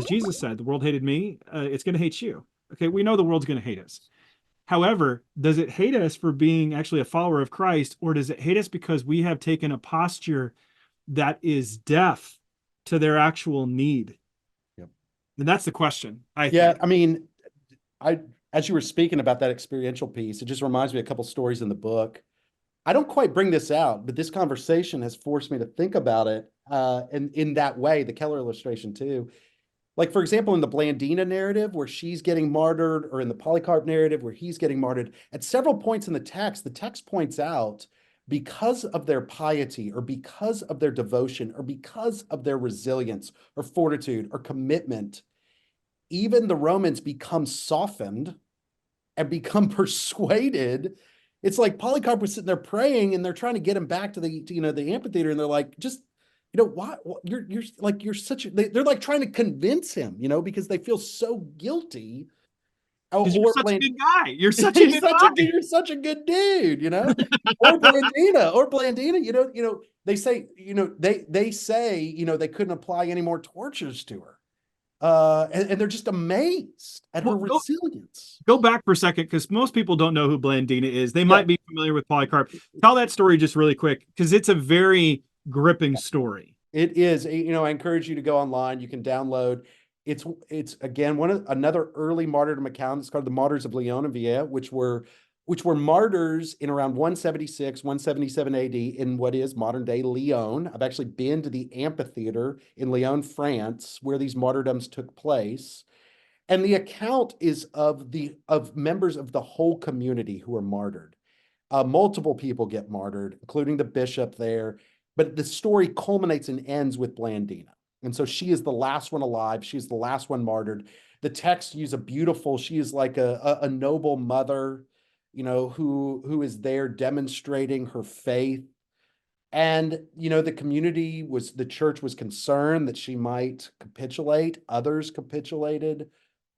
as Jesus said, the world hated me, it's going to hate you. Okay, we know the world's going to hate us. However, does it hate us for being actually a follower of Christ, or does it hate us because we have taken a posture that is deaf to their actual need? Yep. And that's the question, I Yeah, think. I mean, I as you were speaking about that experiential piece, it just reminds me of a couple stories in the book. I don't quite bring this out, but this conversation has forced me to think about it in that way, the Keller illustration too. Like, for example, in the Blandina narrative where she's getting martyred, or in the Polycarp narrative where he's getting martyred, at several points in the text points out, because of their piety or because of their devotion or because of their resilience or fortitude or commitment, even the Romans become softened and become persuaded. It's like Polycarp was sitting there praying and they're trying to get him back to the amphitheater, and they're like, just, what you're like, you're such a, they're like trying to convince him, because they feel so guilty. Because you're Or such a Bland, good guy. You're such a he's good such a guy. you're such a good dude, or Blandina, they say, they say, they couldn't apply any more tortures to her. And they're just amazed at her Well, resilience. go back for a second, because most people don't know who Blandina is. They Yeah, might be familiar with Polycarp. Tell that story just really quick, because it's a very gripping story. it is. I encourage you to go online. You can download. It's again another early martyrdom account. It's called the Martyrs of Leon and Villa, which were martyrs in around 176, 177 AD in what is modern day Lyon. I've actually been to the amphitheater in Lyon, France, where these martyrdoms took place. And the account is of members of the whole community who are martyred. Multiple people get martyred, including the bishop there. But the story culminates and ends with Blandina. And so she is the last one alive. She's the last one martyred. The text use a beautiful, she is like a noble mother, who is there demonstrating her faith. And, the church was concerned that she might capitulate. Others capitulated.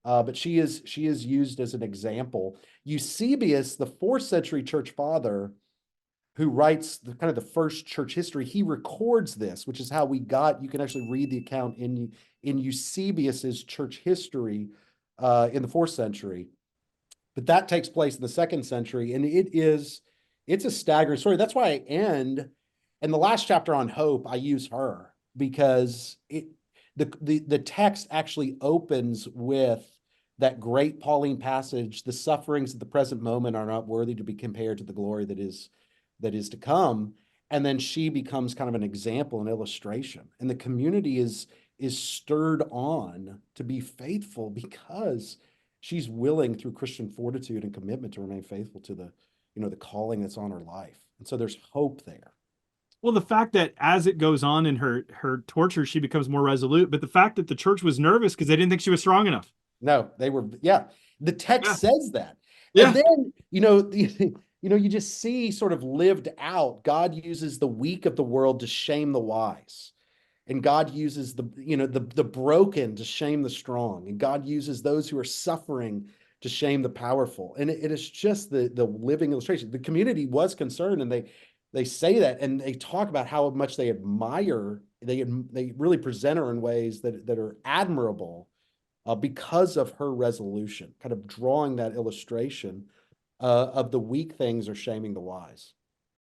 But she is used as an example. Eusebius, the 4th century church father, who writes the first church history, he records this, which is how you can actually read the account in Eusebius's church history in the 4th century. But that takes place in the 2nd century, and it's a staggering story. That's why I end in the last chapter on hope. I use her because the text actually opens with that great Pauline passage: the sufferings of the present moment are not worthy to be compared to the glory that is to come. And then she becomes kind of an example, an illustration, and the community is stirred on to be faithful because she's willing, through Christian fortitude and commitment, to remain faithful to the calling that's on her life. And so there's hope there. Well, the fact that as it goes on in her torture, she becomes more resolute, but the fact that the church was nervous because they didn't think she was strong enough. No, they were, yeah. The Yeah. text says that. And Yeah. then, you just see sort of lived out. God uses the weak of the world to shame the wise. And God uses the broken to shame the strong. And God uses those who are suffering to shame the powerful. And it is just the living illustration. The community was concerned, and they say that, and they talk about how much they admire. They really present her in ways that are admirable because of her resolution, kind of drawing that illustration of the weak things are shaming the wise.